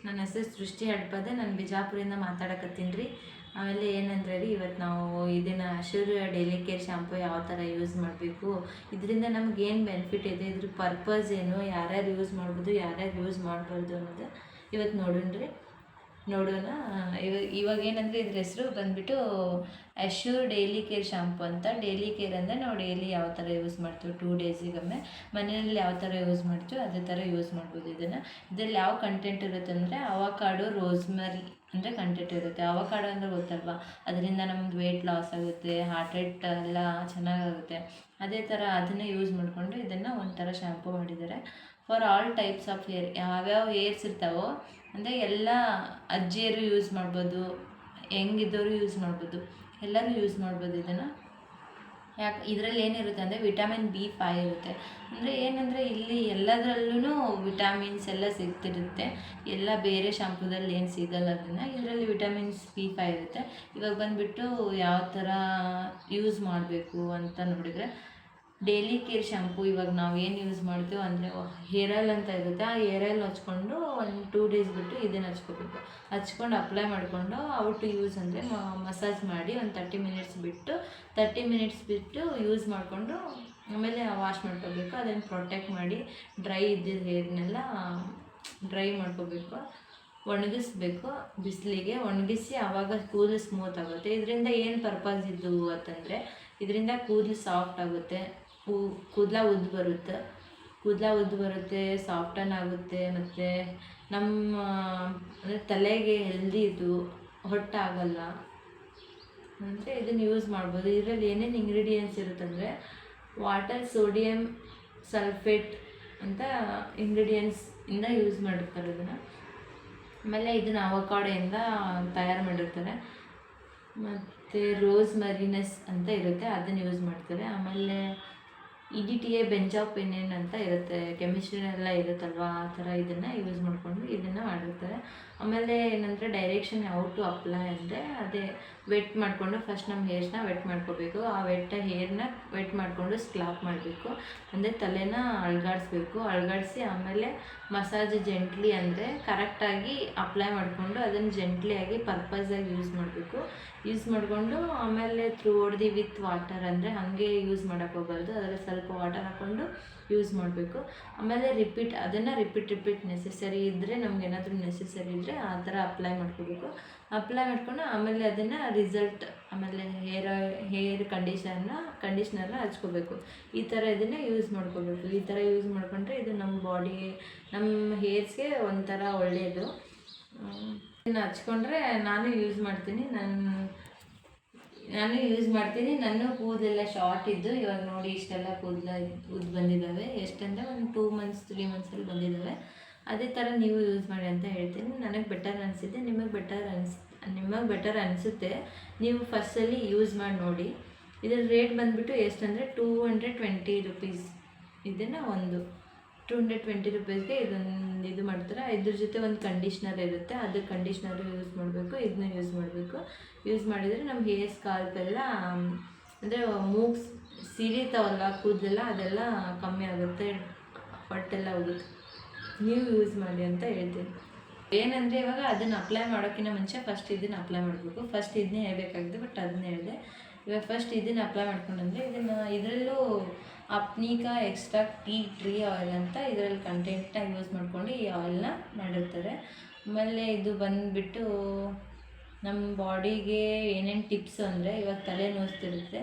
ನನ್ನ ಹೆಸರು ಸೃಷ್ಟಿ ಹಡ್ಪದೆ. ನಾನು ಬಿಜಾಪುರಿಂದ ಮಾತಾಡಕತ್ತೀನಿ ರೀ. ಆಮೇಲೆ ಏನಂದ್ರೆ ರೀ, ಇವತ್ತು ನಾವು ಇದನ್ನು ಅಶ್ಯೂರ್ ಡೈಲಿ ಕೇರ್ ಶಾಂಪು ಯಾವ ಥರ ಯೂಸ್ ಮಾಡಬೇಕು, ಇದರಿಂದ ನಮ್ಗೆ ಏನು ಬೆನಿಫಿಟ್ ಇದೆ, ಇದ್ರ ಪರ್ಪಸ್ ಏನು, ಯಾರ್ಯಾರು ಯೂಸ್ ಮಾಡ್ಬೋದು, ಯಾರ್ಯಾರು ಯೂಸ್ ಮಾಡಬಾರ್ದು ಅನ್ನೋದು ಇವತ್ತು ನೋಡೋಣ. ಇವಾಗ ಏನಂದರೆ ಇದ್ರ ಹೆಸರು ಬಂದುಬಿಟ್ಟು ಅಶ್ಯೂರ್ ಡೈಲಿ ಕೇರ್ ಶಾಂಪು ಅಂತ. ಡೈಲಿ ಕೇರ್ ಅಂದರೆ ನಾವು ಡೈಲಿ ಯಾವ ಥರ ಯೂಸ್ ಮಾಡ್ತೀವಿ, 2 ಡೇಸಿಗೊಮ್ಮೆ ಮನೆಯಲ್ಲಿ ಯಾವ ಥರ ಯೂಸ್ ಮಾಡ್ತೀವಿ ಅದೇ ಥರ ಯೂಸ್ ಮಾಡ್ಬೋದು. ಇದರಲ್ಲಿ ಯಾವ ಕಂಟೆಂಟ್ ಇರುತ್ತೆ ಅಂದರೆ ಅವಕಾಡೋ, ರೋಸ್ಮರಿ ಅಂದರೆ ಕಂಟೆಂಟ್ ಇರುತ್ತೆ. ಅವಕಾಡೋ ಅಂದರೆ ಗೊತ್ತಲ್ವಾ, ಅದರಿಂದ ನಮ್ಮದು ವೆಯ್ಟ್ ಲಾಸ್ ಆಗುತ್ತೆ, ಹಾರ್ಟ್ ರೇಟ್ ಎಲ್ಲ ಚೆನ್ನಾಗಾಗುತ್ತೆ. ಅದೇ ಥರ ಅದನ್ನೇ ಯೂಸ್ ಮಾಡಿಕೊಂಡು ಇದನ್ನು ಒಂಥರ ಶಾಂಪು ಮಾಡಿದ್ದಾರೆ. For all types of hair, ಯಾವ್ಯಾವ ಹೇರ್ಸ್ ಇರ್ತಾವೋ ಅಂದರೆ ಎಲ್ಲ ಅಜ್ಜಿಯರು ಯೂಸ್ ಮಾಡ್ಬೋದು, ಹೆಂಗಿದ್ದವರು ಯೂಸ್ ಮಾಡ್ಬೋದು, ಎಲ್ಲರೂ ಯೂಸ್ ಮಾಡ್ಬೋದು ಇದನ್ನು. ಯಾಕೆ ಇದರಲ್ಲಿ ಏನಿರುತ್ತೆ ಅಂದರೆ ವಿಟಮಿನ್ B5 ಇರುತ್ತೆ. ಅಂದರೆ ಏನಂದರೆ ಇಲ್ಲಿ ಎಲ್ಲದರಲ್ಲೂ ವಿಟಮಿನ್ಸ್ ಎಲ್ಲ ಸಿಗ್ತಿರುತ್ತೆ. ಎಲ್ಲ ಬೇರೆ ಶಾಂಪುದಲ್ಲಿ ಏನು ಸಿಗಲ್ಲ ಅದನ್ನು, ಇದರಲ್ಲಿ ವಿಟಮಿನ್ಸ್ B5 ಇರುತ್ತೆ. ಇವಾಗ ಬಂದುಬಿಟ್ಟು ಯಾವ ಥರ ಯೂಸ್ ಮಾಡಬೇಕು ಅಂತ ನೋಡಿದರೆ, ಡೈಲಿ ಕೇರ್ ಶಾಂಪು ಇವಾಗ ನಾವು ಏನು ಯೂಸ್ ಮಾಡ್ತೀವೋ ಅಂದರೆ ಹೇರ್ ಆಯಿಲ್ ಅಂತ ಇರುತ್ತೆ. ಆ ಹೇರ್ ಆಯಿಲ್ ಹಚ್ಕೊಂಡು 2 ಡೇಸ್ ಬಿಟ್ಟು ಇದನ್ನು ಹಚ್ಕೋಬೇಕು. ಹಚ್ಕೊಂಡು ಅಪ್ಲೈ ಮಾಡಿಕೊಂಡು ಟು ಯೂಸ್ ಅಂದರೆ ಮಸಾಜ್ ಮಾಡಿ ಒಂದು 30 ಮಿನಿಟ್ಸ್ ಬಿಟ್ಟು ಯೂಸ್ ಮಾಡಿಕೊಂಡು ಆಮೇಲೆ ವಾಶ್ ಮಾಡ್ಕೋಬೇಕು. ಅದನ್ನು ಪ್ರೊಟೆಕ್ಟ್ ಮಾಡಿ ಡ್ರೈ ಇದ್ದಿದ್ದ ಹೇರ್ನೆಲ್ಲ ಡ್ರೈ ಮಾಡ್ಕೋಬೇಕು, ಒಣಗಿಸ್ಬೇಕು, ಬಿಸಿಲಿಗೆ ಒಣಗಿಸಿ ಆವಾಗ ಕೂದಲು ಸ್ಮೂತ್ ಆಗುತ್ತೆ. ಇದರಿಂದ ಏನು ಪರ್ಪಸ್ ಇದ್ದು ಅಂತಂದರೆ, ಇದರಿಂದ ಕೂದಲು ಸಾಫ್ಟ್ ಆಗುತ್ತೆ, ಕೂದಲ ಉದ್ದು ಬರುತ್ತೆ, ಸಾಫ್ಟನ್ ಆಗುತ್ತೆ. ಮತ್ತು ನಮ್ಮ ಅಂದರೆ ತಲೆಗೆ ಹೆಲ್ದಿ ಇದು, ಹೊಟ್ಟಾಗಲ್ಲ. ಅಂದರೆ ಇದನ್ನು ಯೂಸ್ ಮಾಡ್ಬೋದು. ಇದರಲ್ಲಿ ಏನೇನು ಇಂಗ್ರೀಡಿಯೆಂಟ್ಸ್ ಇರುತ್ತಂದರೆ, ವಾಟರ್, ಸೋಡಿಯಂ ಸಲ್ಫೇಟ್ ಅಂತ ಇಂಗ್ರೀಡಿಯೆಂಟ್ಸಿಂದ ಯೂಸ್ ಮಾಡಿರ್ತಾರೆ ಇದನ್ನು. ಆಮೇಲೆ ಇದನ್ನು ಅವಕಾಡೋಯಿಂದ ತಯಾರು ಮಾಡಿರ್ತಾರೆ. ಮತ್ತು ರೋಸ್ಮರಿನಸ್ ಅಂತ ಇರುತ್ತೆ, ಅದನ್ನು ಯೂಸ್ ಮಾಡ್ತಾರೆ. ಆಮೇಲೆ EDTA ಬೆಂಜಾಪಿನಿನ್ ಅಂತ ಇರುತ್ತೆ, ಕೆಮಿಸ್ಟ್ರಿನೆಲ್ಲ ಇರುತ್ತಲ್ವ, ಆ ಥರ ಇದನ್ನು ಯೂಸ್ ಮಾಡಿಕೊಂಡು ಇದನ್ನು ಮಾಡಿರ್ತಾರೆ. ಆಮೇಲೆ ಏನಂದರೆ ಡೈರೆಕ್ಷನ್ ಹೌ ಟು ಅಪ್ಲೈ ಅಂದರೆ, ಅದೇ ವೆಟ್ ಮಾಡಿಕೊಂಡು ಫಸ್ಟ್ ನಮ್ಮ ಹೇರ್ಸ್ನ ವೆಟ್ ಮಾಡ್ಕೋಬೇಕು. ಆ ಹೇರ್ನ ವೆಟ್ ಮಾಡಿಕೊಂಡು ಸ್ಕ್ಲಾಪ್ ಮಾಡಬೇಕು, ಅಂದರೆ ತಲೆನ ಅಳ್ಗಾಡಿಸಿ ಆಮೇಲೆ ಮಸಾಜ್ ಜೆಂಟ್ಲಿ ಅಂದರೆ ಕರೆಕ್ಟಾಗಿ ಅಪ್ಲೈ ಮಾಡಿಕೊಂಡು ಅದನ್ನು ಜೆಂಟ್ಲಿಯಾಗಿ ಪರ್ಪಸಾಗಿ ಯೂಸ್ ಮಾಡಿಕೊಂಡು ಆಮೇಲೆ ತ್ರೂಔಟ್ ವಿತ್ ವಾಟರ್, ಅಂದರೆ ಹಾಗೆ ಯೂಸ್ ಮಾಡೋಕ್ಕೆ ಹೋಗ್ಬಾರ್ದು, ಅದರಲ್ಲಿ ಸ್ವಲ್ಪ ವಾಟರ್ ಹಾಕ್ಕೊಂಡು ಯೂಸ್ ಮಾಡಬೇಕು. ಆಮೇಲೆ ರಿಪೀಟ್ ನೆಸೆಸರಿ ಇದ್ದರೆ, ನಮ್ಗೆ ಏನಾದರೂ ನೆಸೆಸರಿ ಇದ್ದರೆ ಆ ಥರ ಅಪ್ಲೈ ಮಾಡ್ಕೊಂಡು ಆಮೇಲೆ ಅದನ್ನು ರಿಸಲ್ಟ್, ಆಮೇಲೆ ಹೇರ್ ಕಂಡೀಷ್ನರ್ನ ಹಚ್ಕೋಬೇಕು. ಈ ಥರ ಇದನ್ನು ಯೂಸ್ ಮಾಡ್ಕೋಬೇಕು. ಈ ಥರ ಯೂಸ್ ಮಾಡ್ಕೊಂಡ್ರೆ ಇದು ನಮ್ಮ ಬಾಡಿಗೆ, ನಮ್ಮ ಹೇರ್ಸ್ಗೆ ಒಂಥರ ಒಳ್ಳೆಯದು. ಇದನ್ನು ಹಚ್ಕೊಂಡ್ರೆ ನಾನು ಯೂಸ್ ಮಾಡ್ತೀನಿ. ನನ್ನ ಕೂದಲೆಲ್ಲ ಶಾರ್ಟ್ ಇದ್ದು ಇವಾಗ ನೋಡಿ ಇಷ್ಟೆಲ್ಲ ಉದ್ದು ಬಂದಿದ್ದಾವೆ. ಎಷ್ಟಂದರೆ ಒಂದು 2 ಮಂತ್ಸ್ 3 ಮಂತ್ಸಲ್ಲಿ ಬಂದಿದ್ದಾವೆ. ಅದೇ ಥರ ನೀವು ಯೂಸ್ ಮಾಡಿ ಅಂತ ಹೇಳ್ತೀನಿ. ನನಗೆ ಬೆಟರ್ ಅನಿಸಿದೆ, ನಿಮಗೆ ಬೆಟರ್ ಅನಿಸುತ್ತೆ. ನೀವು ಫಸ್ಟಲ್ಲಿ ಯೂಸ್ ಮಾಡಿ ನೋಡಿ. ಇದರ ರೇಟ್ ಬಂದುಬಿಟ್ಟು ಎಷ್ಟಂದರೆ 220 ರುಪೀಸ್. ಇದನ್ನು 220 ರುಪೀಸ್ಗೆ ಇದು ಮಾಡ್ತಾರೆ. ಇದ್ರ ಜೊತೆ ಒಂದು ಕಂಡೀಷ್ನರ್ ಇರುತ್ತೆ, ಅದು ಕಂಡೀಷ್ನರು ಯೂಸ್ ಮಾಡಬೇಕು, ಇದನ್ನ ಯೂಸ್ ಮಾಡಿದರೆ ನಮ್ಮ ಹೇರ್ ಸ್ಕಾಲ್ಪ್ ಎಲ್ಲ ಅಂದರೆ ಮೂಗ್ಸ್ ಸಿರಿತಾವಲ್ಲ ಕೂದಲೆಲ್ಲ, ಅದೆಲ್ಲ ಕಮ್ಮಿ ಆಗುತ್ತೆ, ಹೊಟ್ಟೆಲ್ಲ ಹೋಗುತ್ತೆ. ನೀವು ಯೂಸ್ ಮಾಡಿ ಅಂತ ಹೇಳ್ತೀನಿ. ಏನಂದರೆ ಇವಾಗ ಅದನ್ನು ಅಪ್ಲೈ ಮಾಡೋಕ್ಕಿಂತ ಮುಂಚೆ ಫಸ್ಟ್ ಇದನ್ನು ಅಪ್ಲೈ ಮಾಡಬೇಕು. ಫಸ್ಟ್ ಇದನ್ನೇ ಹೇಳ್ಬೇಕಾಗಿದೆ, ಬಟ್ ಅದನ್ನೇ ಹೇಳಿದೆ. ಇವಾಗ ಫಸ್ಟ್ ಇದನ್ನು ಅಪ್ಲೈ ಮಾಡ್ಕೊಂಡ್ರೆ ಇದರಲ್ಲೂ ಅಪ್ನಿಕಾ ಎಕ್ಸ್ಟ್ರಾ ಟ್ರೀ ಆಯಿಲ್ ಅಂತ ಇದರಲ್ಲಿ ಕಂಟೆಂಟ್ನ ಯೂಸ್ ಮಾಡ್ಕೊಂಡು ಈ ಆಯಿಲ್ನ ಮಾಡಿರ್ತಾರೆ. ಆಮೇಲೆ ಇದು ಬಂದುಬಿಟ್ಟು ನಮ್ಮ ಬಾಡಿಗೆ ಏನೇನು ಟಿಪ್ಸ್ ಅಂದರೆ, ಇವಾಗ ತಲೆ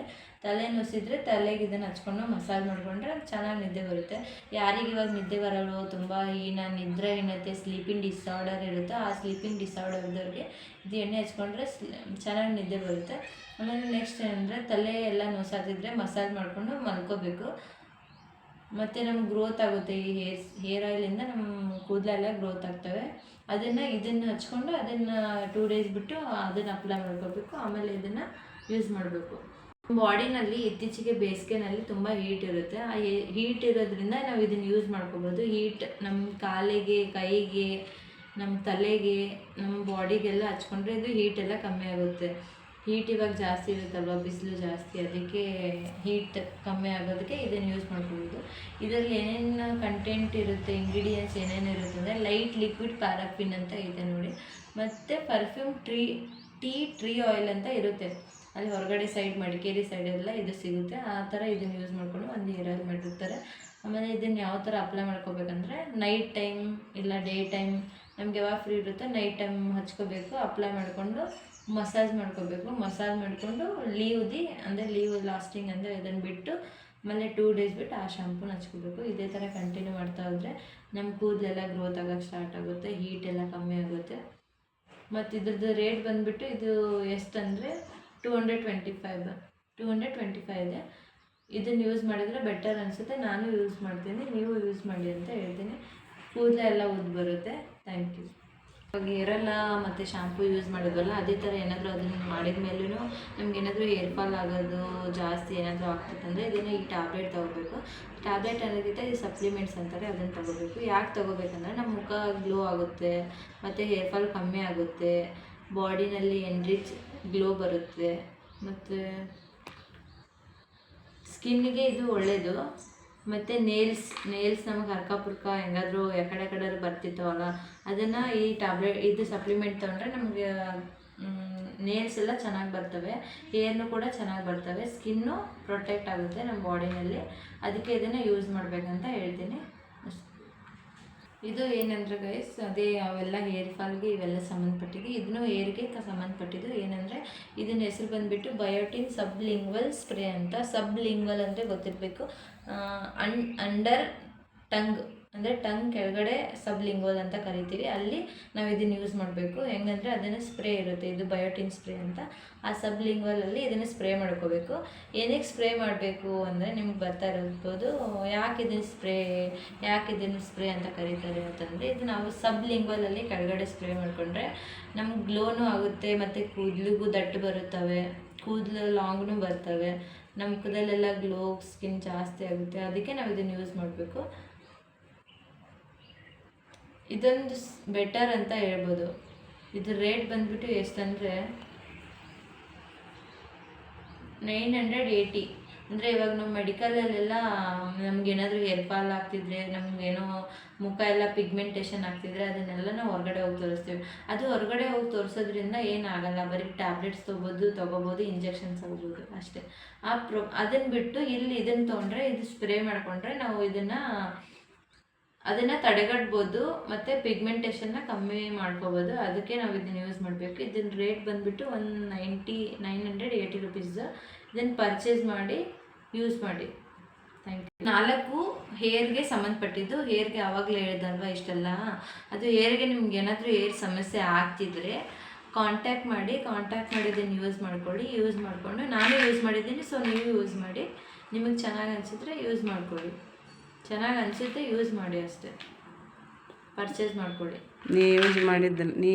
ನೋಸಿದ್ರೆ ತಲೆಗೆ ಇದನ್ನು ಹಚ್ಕೊಂಡು ಮಸಾಜ್ ಮಾಡಿಕೊಂಡ್ರೆ ಚೆನ್ನಾಗಿ ನಿದ್ದೆ ಬರುತ್ತೆ. ಯಾರಿಗೆ ಇವಾಗ ನಿದ್ದೆ ಬರಲ್ವೋ, ತುಂಬ ನಿದ್ರಾಹೀನತೆ, ಸ್ಲೀಪಿಂಗ್ ಡಿಸಾರ್ಡರ್ ಇರುತ್ತೋ, ಆ ಸ್ಲೀಪಿಂಗ್ ಡಿಸಾರ್ಡರ್ ಇದ್ದವ್ರಿಗೆ ಇದು ಎಣ್ಣೆ ಹಚ್ಕೊಂಡ್ರೆ ಚೆನ್ನಾಗಿ ನಿದ್ದೆ ಬರುತ್ತೆ. ಆಮೇಲೆ ನೆಕ್ಸ್ಟ್ ಏನಂದರೆ, ತಲೆ ಎಲ್ಲ ನೋಸಾತಿದ್ರೆ ಮಸಾಜ್ ಮಾಡಿಕೊಂಡು ಮಲ್ಕೋಬೇಕು. ಮತ್ತು ನಮ್ಗೆ ಗ್ರೋತ್ ಆಗುತ್ತೆ. ಈ ಹೇರ್ ಆಯಿಲಿಂದ ನಮ್ಮ ಕೂದಲೆಲ್ಲ ಗ್ರೋತ್ ಆಗ್ತವೆ. ಇದನ್ನು ಹಚ್ಕೊಂಡು ಅದನ್ನು 2 ಡೇಸ್ ಬಿಟ್ಟು ಅದನ್ನು ಅಪ್ಲೈ ಮಾಡ್ಕೋಬೇಕು. ಆಮೇಲೆ ಇದನ್ನು ಯೂಸ್ ಮಾಡಬೇಕು. ಬಾಡಿನಲ್ಲಿ ಇತ್ತೀಚೆಗೆ ಬೇಸಿಗೆನಲ್ಲಿ ತುಂಬ ಹೀಟ್ ಇರುತ್ತೆ. ಆ ಹೀಟ್ ಇರೋದ್ರಿಂದ ನಾವು ಇದನ್ನು ಯೂಸ್ ಮಾಡ್ಕೋಬೋದು. ಹೀಟ್ ನಮ್ಮ ಕಾಲಿಗೆ, ಕೈಗೆ, ನಮ್ಮ ತಲೆಗೆ, ನಮ್ಮ ಬಾಡಿಗೆಲ್ಲ ಹಚ್ಕೊಂಡ್ರೆ ಇದು ಹೀಟೆಲ್ಲ ಕಮ್ಮಿ ಆಗುತ್ತೆ. ಹೀಟ್ ಇವಾಗ ಜಾಸ್ತಿ ಇರುತ್ತಲ್ವ, ಬಿಸಿಲು ಜಾಸ್ತಿ, ಅದಕ್ಕೆ ಹೀಟ್ ಕಮ್ಮಿ ಆಗೋದಕ್ಕೆ ಇದನ್ನು ಯೂಸ್ ಮಾಡ್ಕೊಬೋದು. ಇದರಲ್ಲಿ ಏನೇನು ಕಂಟೆಂಟ್ ಇರುತ್ತೆ, ಇಂಗ್ರೀಡಿಯೆಂಟ್ಸ್ ಏನೇನು ಇರುತ್ತೆ ಅಂದರೆ ಲೈಟ್ ಲಿಕ್ವಿಡ್ ಪ್ಯಾರಾಫಿನ್ ಅಂತ ಇದೆ ನೋಡಿ, ಮತ್ತು ಪರ್ಫ್ಯೂಮ್ ಟ್ರೀ ಆಯಿಲ್ ಅಂತ ಇರುತ್ತೆ. ಅಲ್ಲಿ ಹೊರಗಡೆ ಸೈಡ್ ಮಡಿಕೇರಿ ಸೈಡೆಲ್ಲ ಇದು ಸಿಗುತ್ತೆ. ಆ ಥರ ಇದನ್ನು ಯೂಸ್ ಮಾಡಿಕೊಂಡು ಒಂದು ಹೇರ್ ಆಯಿಲ್ ಮಾಡಿರ್ತಾರೆ. ಆಮೇಲೆ ಇದನ್ನು ಯಾವ ಥರ ಅಪ್ಲೈ ಮಾಡ್ಕೋಬೇಕಂದ್ರೆ ನೈಟ್ ಟೈಮ್ ಇಲ್ಲ ಡೇ ಟೈಮ್ ನಮ್ಗೆ ಯಾವಾಗ ಫ್ರೀ ಇರುತ್ತೆ ನೈಟ್ ಟೈಮ್ ಹಚ್ಕೋಬೇಕು. ಅಪ್ಲೈ ಮಾಡಿಕೊಂಡು ಮಸಾಜ್ ಮಾಡ್ಕೋಬೇಕು. ಮಸಾಜ್ ಮಾಡಿಕೊಂಡು ಲೀವ್ ಲಾಸ್ಟಿಂಗ್ ಅಂದರೆ ಇದನ್ನು ಬಿಟ್ಟು ಆಮೇಲೆ 2 days ಬಿಟ್ಟು ಆ ಶಾಂಪೂನ ಹಚ್ಕೋಬೇಕು. ಇದೇ ಥರ ಕಂಟಿನ್ಯೂ ಮಾಡ್ತಾ ಹೋದರೆ ನಮ್ಮ ಕೂದಲೆಲ್ಲ ಗ್ರೋತ್ ಆಗೋಕ್ಕೆ ಸ್ಟಾರ್ಟ್ ಆಗುತ್ತೆ, ಹೀಟ್ ಎಲ್ಲ ಕಮ್ಮಿ ಆಗುತ್ತೆ. ಮತ್ತು ಇದ್ರದ್ದು ರೇಟ್ ಬಂದುಬಿಟ್ಟು ಇದು ಎಷ್ಟಂದರೆ 225 ಇದೆ. ಇದನ್ನು ಯೂಸ್ ಮಾಡಿದರೆ ಬೆಟರ್ ಅನಿಸುತ್ತೆ. ನಾನು ಯೂಸ್ ಮಾಡ್ತೀನಿ, ನೀವು ಯೂಸ್ ಮಾಡಿ ಅಂತ ಹೇಳ್ತೀನಿ. ಕೂದಲೆಲ್ಲ ಉದ್ದು ಬರುತ್ತೆ. Thank you. ಇವಾಗ ಹೇರೆಲ್ಲ ಮತ್ತು ಶಾಂಪೂ ಯೂಸ್ ಮಾಡಿದ್ವಲ್ಲ, ಅದೇ ಥರ ಏನಾದರೂ ಅದನ್ನು ಮಾಡಿದ ಮೇಲೂ ನಮಗೇನಾದರೂ ಹೇರ್ ಫಾಲ್ ಆಗೋದು ಜಾಸ್ತಿ ಏನಾದರೂ ಆಗ್ತಿತ್ತಂದರೆ ಇದನ್ನು ಈ ಟ್ಯಾಬ್ಲೆಟ್ ತೊಗೋಬೇಕು. ಟ್ಯಾಬ್ಲೆಟ್ ಅನ್ನೋದಕ್ಕಿಂತ ಈ ಸಪ್ಲಿಮೆಂಟ್ಸ್ ಅಂತಾರೆ, ಅದನ್ನು ತೊಗೋಬೇಕು. ಯಾಕೆ ತೊಗೋಬೇಕಂದ್ರೆ ನಮ್ಮ ಮುಖ ಗ್ಲೋ ಆಗುತ್ತೆ, ಮತ್ತು ಹೇರ್ ಫಾಲ್ ಕಮ್ಮಿ ಆಗುತ್ತೆ, ಬಾಡಿನಲ್ಲಿ ಎನ್ರಿಚ್ ಗ್ಲೋ ಬರುತ್ತೆ, ಮತ್ತು ಸ್ಕಿನ್ನಿಗೆ ಇದು ಒಳ್ಳೆಯದು. ಮತ್ತು ನೇಲ್ಸ್ ನಮಗೆ ಅರ್ಕ ಪುರ್ಕ ಹೆಂಗಾದರೂ ಕಡೆ ಬರ್ತಿತ್ತವಲ್ಲ, ಅದನ್ನು ಈ ಇದು ಸಪ್ಲಿಮೆಂಟ್ ತೊಗೊಂಡ್ರೆ ನಮಗೆ ನೇಲ್ಸ್ ಎಲ್ಲ ಚೆನ್ನಾಗಿ ಬರ್ತವೆ, ಹೇರ್ನು ಕೂಡ ಚೆನ್ನಾಗಿ ಬರ್ತವೆ, ಸ್ಕಿನ್ನು ಪ್ರೊಟೆಕ್ಟ್ ಆಗುತ್ತೆ ನಮ್ಮ ಬಾಡಿನಲ್ಲಿ. ಅದಕ್ಕೆ ಇದನ್ನು ಯೂಸ್ ಮಾಡಬೇಕಂತ ಹೇಳ್ತೀನಿ. ಇದು ಏನಂದರೆ ಗೈಸ್, ಅದೇ ಅವೆಲ್ಲ ಹೇರ್ ಫಾಲ್ಗೆ ಇವೆಲ್ಲ ಸಂಬಂಧಪಟ್ಟಿದ್ದು. ಇದನ್ನು ಹೇರ್ಗೆ ಸಂಬಂಧಪಟ್ಟಿದ್ದು. ಏನಂದರೆ ಇದನ್ನ ಹೆಸರು ಬಂದುಬಿಟ್ಟು ಬಯೋಟಿನ್ ಸಬ್ಲಿಂಗ್ವಲ್ ಸ್ಪ್ರೇ ಅಂತ. ಸಬ್ಲಿಂಗ್ವಲ್ ಅಂದರೆ ಗೊತ್ತಿರಬೇಕು, ಅಂಡರ್ ಟಂಗ್ ಅಂದರೆ ಟಂಗ್ ಕೆಳಗಡೆ ಸಬ್ಲಿಂಗ್ವಲ್ ಅಂತ ಕರಿತೀವಿ. ಅಲ್ಲಿ ನಾವು ಇದನ್ನು ಯೂಸ್ ಮಾಡಬೇಕು. ಹೆಂಗಂದರೆ ಅದನ್ನು ಸ್ಪ್ರೇ ಇರುತ್ತೆ, ಇದು ಬಯೋಟಿನ್ ಸ್ಪ್ರೇ ಅಂತ. ಆ ಸಬ್ಲಿಂಗ್ವಲಲ್ಲಿ ಇದನ್ನು ಸ್ಪ್ರೇ ಮಾಡ್ಕೋಬೇಕು. ಏನಕ್ಕೆ ಸ್ಪ್ರೇ ಮಾಡಬೇಕು ಅಂದರೆ ನಿಮ್ಗೆ ಬರ್ತಾ ಇರ್ಬೋದು, ಯಾಕೆ ಇದನ್ನು ಸ್ಪ್ರೇ ಅಂತ ಕರೀತಾರೆ ಅಂತಂದರೆ, ಇದು ನಾವು ಸಬ್ಲಿಂಗ್ವಲಲ್ಲಿ ಕೆಳಗಡೆ ಸ್ಪ್ರೇ ಮಾಡಿಕೊಂಡ್ರೆ ನಮ್ಗೆ ಗ್ಲೋನೂ ಆಗುತ್ತೆ, ಮತ್ತು ಕೂದಲಿಗೂ ದಟ್ಟು ಬರುತ್ತವೆ, ಕೂದಲು ಲಾಂಗ್ನೂ ಬರ್ತವೆ, ನಮ್ಮ ಕೂದಲೆಲ್ಲ ಗ್ಲೋ ಸ್ಕಿನ್ ಜಾಸ್ತಿ ಆಗುತ್ತೆ. ಅದಕ್ಕೆ ನಾವು ಇದನ್ನು ಯೂಸ್ ಮಾಡಬೇಕು. ಇದೊಂದು ಬೆಟರ್ ಅಂತ ಹೇಳ್ಬೋದು. ಇದ್ರ ರೇಟ್ ಬಂದುಬಿಟ್ಟು ಎಷ್ಟಂದರೆ 980. ಅಂದರೆ ಇವಾಗ ನಾವು ಮೆಡಿಕಲಲ್ಲೆಲ್ಲ ನಮಗೇನಾದರೂ ಹೇರ್ ಫಾಲ್ ಆಗ್ತಿದ್ರೆ, ನಮಗೇನೋ ಮುಖ ಎಲ್ಲ ಪಿಗ್ಮೆಂಟೇಷನ್ ಆಗ್ತಿದ್ರೆ ಅದನ್ನೆಲ್ಲ ನಾವು ಹೊರಗಡೆ ಹೋಗಿ ತೋರಿಸ್ತೀವಿ. ಅದು ಹೊರಗಡೆ ಹೋಗಿ ತೋರಿಸೋದ್ರಿಂದ ಏನಾಗಲ್ಲ, ಬರೀ ಟ್ಯಾಬ್ಲೆಟ್ಸ್ ತೊಗೋಬೋದು, ಇಂಜೆಕ್ಷನ್ಸ್ ತೊಗೋಬೋದು ಅಷ್ಟೇ. ಅದನ್ನು ಬಿಟ್ಟು ಇಲ್ಲಿ ಇದನ್ನು ತೊಗೊಂಡ್ರೆ, ಇದು ಸ್ಪ್ರೇ ಮಾಡಿಕೊಂಡ್ರೆ ನಾವು ಅದನ್ನು ತಡೆಗಟ್ಬೋದು, ಮತ್ತು ಪಿಗ್ಮೆಂಟೇಷನ್ನ ಕಮ್ಮಿ ಮಾಡ್ಕೋಬೋದು. ಅದಕ್ಕೆ ನಾವು ಇದನ್ನು ಯೂಸ್ ಮಾಡಬೇಕು. ಇದನ್ನ ರೇಟ್ ಬಂದುಬಿಟ್ಟು 980 rupees. ಇದನ್ನು ಪರ್ಚೇಸ್ ಮಾಡಿ ಯೂಸ್ ಮಾಡಿ. Thank you. 4 ಹೇರ್ಗೆ ಸಂಬಂಧಪಟ್ಟಿದ್ದು. ಹೇರ್ಗೆ ಆವಾಗಲೇ ಹೇಳಿದಲ್ವ ಇಷ್ಟೆಲ್ಲ, ಅದು ಹೇರ್ಗೆ ನಿಮ್ಗೆ ಏನಾದರೂ ಹೇರ್ ಸಮಸ್ಯೆ ಆಗ್ತಿದ್ರೆ ಕಾಂಟ್ಯಾಕ್ಟ್ ಮಾಡಿ ಇದನ್ನು ಯೂಸ್ ಮಾಡಿಕೊಂಡು ನಾನು ಯೂಸ್ ಮಾಡಿದ್ದೀನಿ. ಸೊ ನೀವು ಯೂಸ್ ಮಾಡಿ, ನಿಮಗೆ ಚೆನ್ನಾಗಿ ಅನಿಸಿದ್ರೆ ಯೂಸ್ ಮಾಡ್ಕೊಳ್ಳಿ, ಚೆನ್ನಾಗಿ ಅನಿಸುತ್ತೆ ಯೂಸ್ ಮಾಡಿ ಅಷ್ಟೇ, ಪರ್ಚೇಸ್ ಮಾಡ್ಕೊಳ್ಳಿ. ನೀ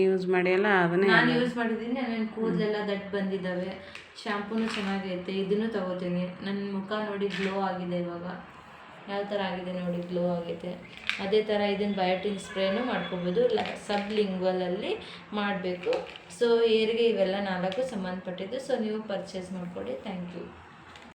ಯೂಸ್ ಮಾಡಿಯಲ್ಲ ಅದನ್ನೇ ನಾನು ಯೂಸ್ ಮಾಡಿದ್ದೀನಿ. ನನ್ನ ಕೂದಲೆಲ್ಲ ದಟ್ಟು ಬಂದಿದ್ದಾವೆ, ಶ್ಯಾಂಪೂನು ಚೆನ್ನಾಗೈತೆ, ಇದನ್ನು ತೊಗೋತೀನಿ. ನನ್ನ ಮುಖ ನೋಡಿ ಗ್ಲೋ ಆಗಿದೆ, ಇವಾಗ ಯಾವ ಥರ ಆಗಿದೆ ನೋಡಿ, ಗ್ಲೋ ಆಗೈತೆ. ಅದೇ ಥರ ಇದನ್ನು ಬಯೋಟಿನ್ ಸ್ಪ್ರೇನೂ ಮಾಡ್ಕೋಬೋದು, ಸಬ್ಲಿಂಗ್ವಲಲ್ಲಿ ಮಾಡಬೇಕು. ಸೊ ಹೇರಿಗೆ ಇವೆಲ್ಲ 4 ಸಂಬಂಧಪಟ್ಟಿದ್ದು. ಸೊ ನೀವು ಪರ್ಚೇಸ್ ಮಾಡ್ಕೊಳ್ಳಿ. Thank you.